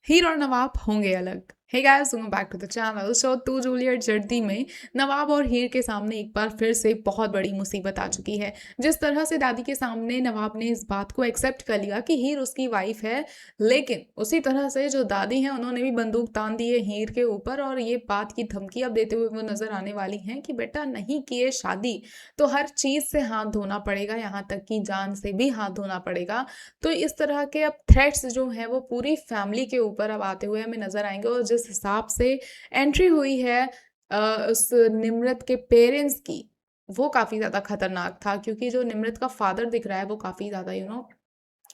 हीर और नवाब होंगे अलग। Hey guys, welcome back to the channel. So to Juliet जर्दी में नवाब और हीर के सामने एक बार फिर से बहुत बड़ी मुसीबत आ चुकी है। जिस तरह से दादी के सामने नवाब ने इस बात को एक्सेप्ट कर लिया कि हीर उसकी वाइफ है, लेकिन उसी तरह से जो दादी हैं उन्होंने भी बंदूक तान दी है हीर के ऊपर और ये बात की धमकी अब देते हुए वो नजर आने वाली हैं कि बेटा नहीं किए शादी तो हर चीज से हाथ धोना पड़ेगा, यहाँ तक कि जान से भी हाथ धोना पड़ेगा। तो इस तरह के अब थ्रेट्स जो हैं वो पूरी फैमिली के ऊपर अब आते हुए हमें नज़र आएँगे और जिस हिसाब से एंट्री हुई है उस निम्रत के पेरेंट्स की, वो काफ़ी ज़्यादा खतरनाक था क्योंकि जो निम्रत का फादर दिख रहा है वो काफ़ी ज़्यादा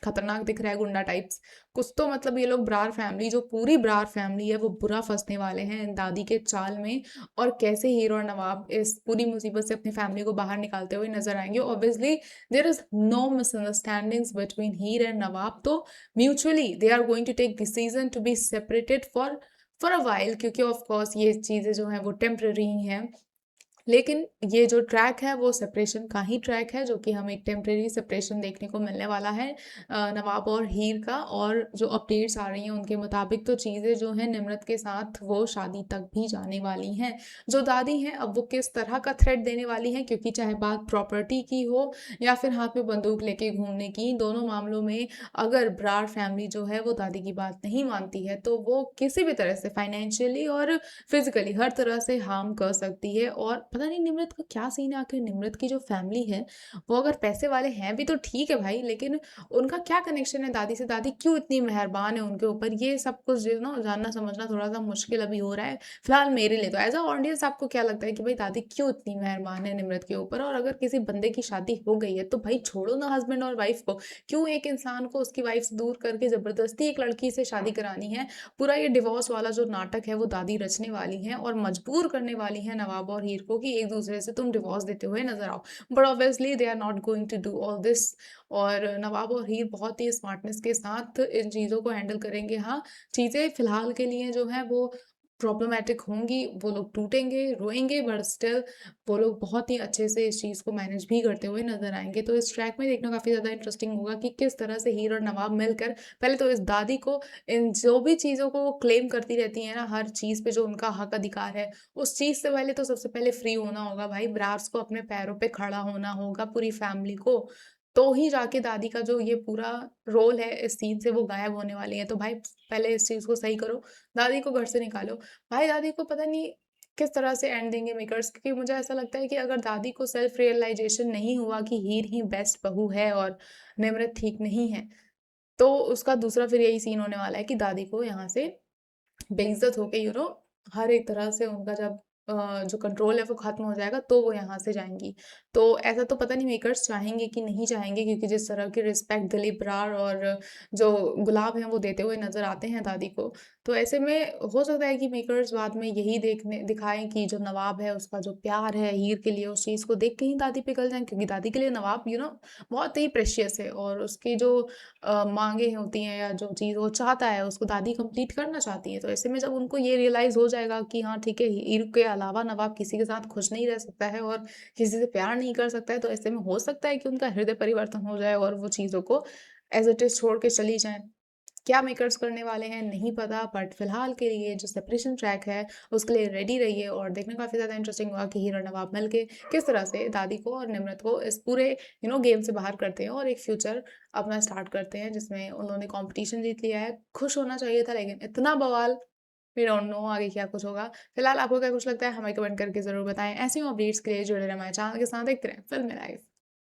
खतरनाक दिख रहा है, गुंडा टाइप्स। कुछ तो मतलब ये लोग ब्रार फैमिली, जो पूरी ब्रार फैमिली है वो बुरा फंसने वाले हैं इन दादी के चाल में। और कैसे हीरो और नवाब इस पूरी मुसीबत से अपनी फैमिली को बाहर निकालते हुए नजर आएंगे। Obviously there is no misunderstandings between Heer and Nawab, तो mutually they are going to take decision to be separated for a while, क्योंकि ऑफ कोर्स ये चीज़ें जो हैं वो टेम्पररी हैं। लेकिन ये जो ट्रैक है वो सेपरेशन का ही ट्रैक है, जो कि हमें एक टेम्परेरी सेपरेशन देखने को मिलने वाला है नवाब और हीर का। और जो अपडेट्स आ रही हैं उनके मुताबिक तो चीज़ें जो हैं निम्रत के साथ वो शादी तक भी जाने वाली हैं। जो दादी हैं अब वो किस तरह का थ्रेट देने वाली हैं, क्योंकि चाहे बात प्रॉपर्टी की हो या फिर हाथ में बंदूक लेके घूमने की, दोनों मामलों में अगर ब्रार फैमिली जो है वो दादी की बात नहीं मानती है तो वो किसी भी तरह से फाइनेंशियली और फिजिकली हर तरह से हार्म कर सकती है। और पता नहीं निम्रत का क्या सीन है, आखिर निम्रत की जो फैमिली है वो अगर पैसे वाले हैं भी तो ठीक है भाई, लेकिन उनका क्या कनेक्शन है दादी से, दादी क्यों इतनी मेहरबान है उनके ऊपर, ये सब कुछ जो ना जानना समझना थोड़ा सा मुश्किल अभी हो रहा है फिलहाल मेरे लिए। तो एज अ ऑडियंस आपको क्या लगता है कि भाई दादी क्यों इतनी मेहरबान है निम्रत के ऊपर, और अगर किसी बंदे की शादी हो गई है तो भाई छोड़ो ना हस्बैंड और वाइफ को, क्यों एक इंसान को उसकी वाइफ से दूर करके जबरदस्ती एक लड़की से शादी करानी है। पूरा ये डिवोर्स वाला जो नाटक है वो दादी रचने वाली हैं और मजबूर करने वाली हैं नवाब और हीर को कि एक दूसरे से तुम डिवोर्स देते हुए नजर आओ। But obviously they are not going to do all this. और नवाब और हीर बहुत ही स्मार्टनेस के साथ इन चीज़ों को हैंडल करेंगे। हाँ, चीज़ें फिलहाल के लिए जो है वो प्रॉब्लमैटिक होंगी, वो लोग टूटेंगे रोएंगे, बट स्टिल वो लोग बहुत ही अच्छे से इस चीज़ को मैनेज भी करते हुए नजर आएंगे। तो इस ट्रैक में देखना काफ़ी ज़्यादा इंटरेस्टिंग होगा कि किस तरह से हीर और नवाब मिलकर पहले तो इस दादी को, इन जो भी चीज़ों को वो क्लेम करती रहती है ना, हर चीज़ पे जो उनका हक अधिकार है, उस चीज़ से पहले तो सबसे पहले फ्री होना होगा भाई। ब्रास को अपने पैरों पे खड़ा होना होगा, पूरी फैमिली को, तो ही जाके दादी का जो ये पूरा रोल है इस सीन से वो गायब होने वाली है। तो भाई पहले इस चीज़ को सही करो, दादी को घर से निकालो। भाई दादी को पता नहीं किस तरह से एंड देंगे मेकर्स, क्योंकि मुझे ऐसा लगता है कि अगर दादी को सेल्फ रियलाइजेशन नहीं हुआ कि हीर ही बेस्ट बहू है और निम्रत ठीक नहीं है, तो उसका दूसरा फिर यही सीन होने वाला है कि दादी को यहाँ से बेइज्जत होके हर एक तरह से उनका जब जो कंट्रोल है वो खत्म हो जाएगा तो वो यहाँ से जाएंगी। तो ऐसा तो पता नहीं मेकर्स चाहेंगे कि नहीं चाहेंगे, क्योंकि जिस तरह की रिस्पेक्ट दिलीप बरार और जो गुलाब हैं वो देते हुए नजर आते हैं दादी को, तो ऐसे में हो सकता है कि मेकर्स बाद में यही देखने दिखाएं कि जो नवाब है उसका जो प्यार है हीर के लिए, उस चीज़ को देख के ही दादी पिघल जाए, क्योंकि दादी के लिए नवाब बहुत ही प्रेशियस है और उसकी जो मांगे होती हैं या जो चीज़ वो चाहता है उसको दादी कंप्लीट करना चाहती है। तो ऐसे में जब उनको ये रियलाइज़ हो जाएगा कि हाँ ठीक है, हीर के अलावा नवाब किसी के साथ खुश नहीं रह सकता है और किसी से प्यार नहीं कर सकता है, तो ऐसे में हो सकता है कि उनका हृदय परिवर्तन हो जाए और वो चीज़ों को एज इट इज़ छोड़ के चली जाएं। क्या मेकर्स करने वाले हैं नहीं पता, बट फिलहाल के लिए जो सेपरेशन ट्रैक है उसके लिए रेडी रहिए और देखना काफ़ी ज़्यादा इंटरेस्टिंग होगा कि हीरो नवाब मिल के किस तरह से दादी को और निम्रत को इस पूरे गेम से बाहर करते हैं और एक फ्यूचर अपना स्टार्ट करते हैं जिसमें उन्होंने कंपटीशन जीत लिया है। खुश होना चाहिए था, लेकिन इतना बवाल, वी डोंट नो आगे क्या कुछ होगा। फिलहाल आपको क्या कुछ लगता है हमें कमेंट करके ज़रूर बताएं। ऐसी अपडेट्स के लिए जुड़े रहें हमारे चैनल के साथ, देखते रहें फिल्मी लाइफ।